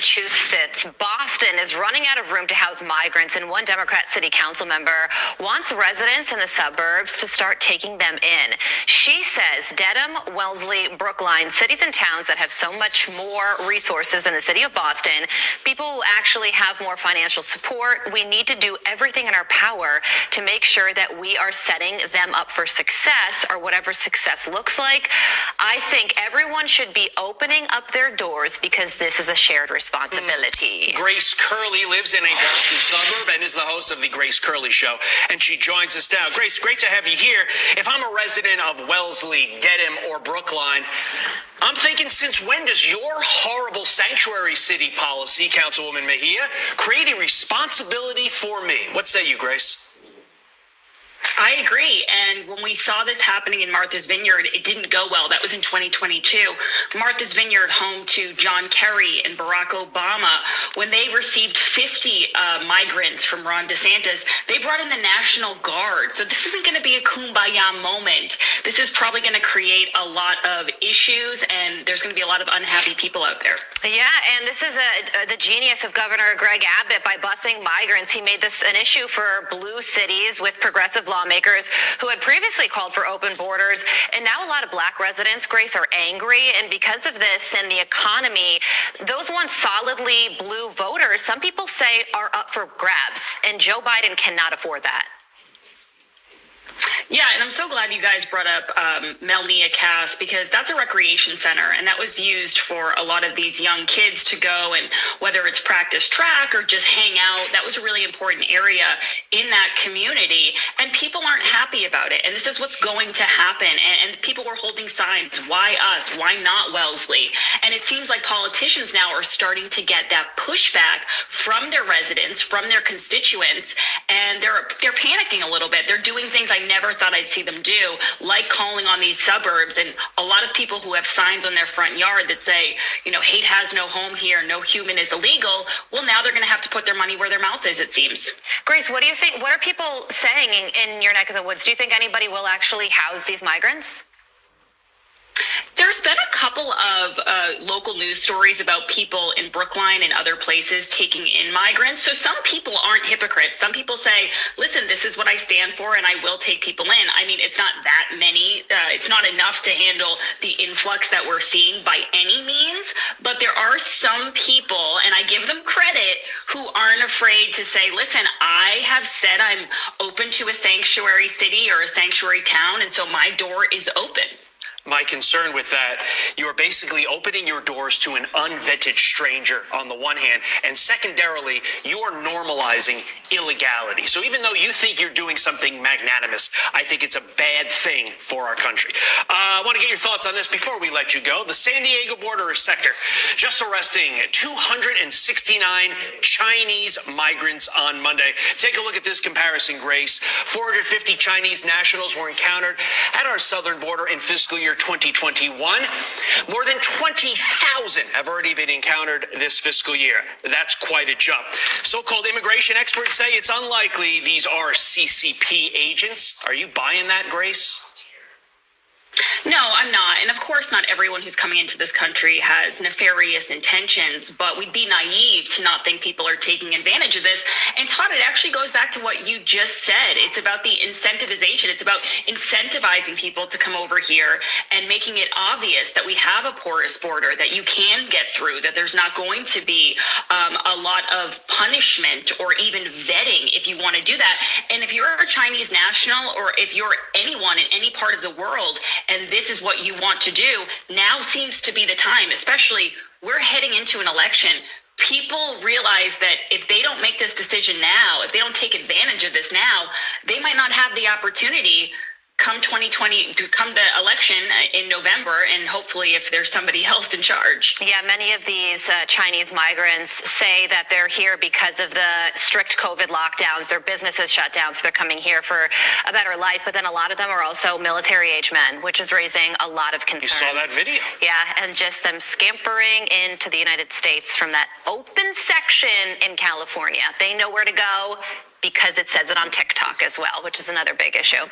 Massachusetts. Boston is running out of room to house migrants, and one Democrat city council member wants residents in the suburbs to start taking them in. She says Dedham, Wellesley, Brookline, cities and towns that have so much more resources than the city of Boston, people who actually have more financial support, we need to do everything in our power to make sure that we are setting them up for success, or whatever success looks like. I think everyone should be opening up their doors because this is a shared responsibility. Grace Curley lives in a Boston suburb and is the host of the Grace Curley Show, and she joins us now. Grace, great to have you here. If I'm a resident of Wellesley, Dedham, or Brookline, I'm thinking, since when does your horrible sanctuary city policy, Councilwoman Mejia, create a responsibility for me? What say you, Grace? I agree. And when we saw this happening in Martha's Vineyard, it didn't go well. That was in 2022. Martha's Vineyard, home to John Kerry and Barack Obama, when they received 50 migrants from Ron DeSantis, they brought in the National Guard. So this isn't going to be a kumbaya moment. This is probably going to create a lot of issues, and there's going to be a lot of unhappy people out there. Yeah, and this is the genius of Governor Greg Abbott. By busing migrants, he made this an issue for blue cities with progressive lawmakers who had previously called for open borders. And now a lot of black residents, Grace, are angry. And because of this and the economy, those once solidly blue voters, some people say, are up for grabs. And Joe Biden cannot afford that. Yeah, and I'm so glad you guys brought up Melnia Cass, because that's a recreation center, and that was used for a lot of these young kids to go, and whether it's practice track or just hang out, that was a really important area in that community, and people aren't happy about it, and this is what's going to happen, and people were holding signs, why us, why not Wellesley? And it seems like politicians now are starting to get that pushback from their residents, from their constituents, and they're panicking a little bit. They're doing things I never thought I'd see them do, like calling on these suburbs, and a lot of people who have signs on their front yard that say, you know, hate has no home here, no human is illegal. Well, now they're going to have to put their money where their mouth is, it seems. Grace, what do you think? What are people saying in your neck of the woods? Do you think anybody will actually house these migrants? There's been a couple of local news stories about people in Brookline and other places taking in migrants. So some people aren't hypocrites. Some people say, listen, this is what I stand for, and I will take people in. I mean, it's not that many. It's not enough to handle the influx that we're seeing by any means. But there are some people, and I give them credit, who aren't afraid to say, listen, I have said I'm open to a sanctuary city or a sanctuary town, and so my door is open. My concern with that, you're basically opening your doors to an unvetted stranger on the one hand, and secondarily, you're normalizing illegality. So even though you think you're doing something magnanimous, I think it's a bad thing for our country. I want to get your thoughts on this before we let you go. The San Diego border sector just arresting 269 Chinese migrants on Monday. Take a look at this comparison, Grace. 450 Chinese nationals were encountered at our southern border in fiscal year 2021. More than 20,000 have already been encountered this fiscal year. That's quite a jump. So-called immigration experts say it's unlikely these are CCP agents. Are you buying that, Grace? No, I'm not. And of course, not everyone who's coming into this country has nefarious intentions, but we'd be naive to not think people are taking advantage of this. And Todd, it actually goes back to what you just said. It's about the incentivization. It's about incentivizing people to come over here and making it obvious that we have a porous border, that you can get through, that there's not going to be a lot of punishment or even vetting if you want to do that. And if you're a Chinese national, or if you're anyone in any part of the world, and this is what you want to do, now seems to be the time. Especially, we're heading into an election. People realize that if they don't make this decision now, if they don't take advantage of this now, they might not have the opportunity come 2020, to come the election in November, and hopefully if there's somebody else in charge. Yeah, many of these Chinese migrants say that they're here because of the strict COVID lockdowns. Their businesses shut down, so they're coming here for a better life. But then a lot of them are also military-age men, which is raising a lot of concerns. You saw that video. Yeah, and just them scampering into the United States from that open section in California. They know where to go because it says it on TikTok as well, which is another big issue.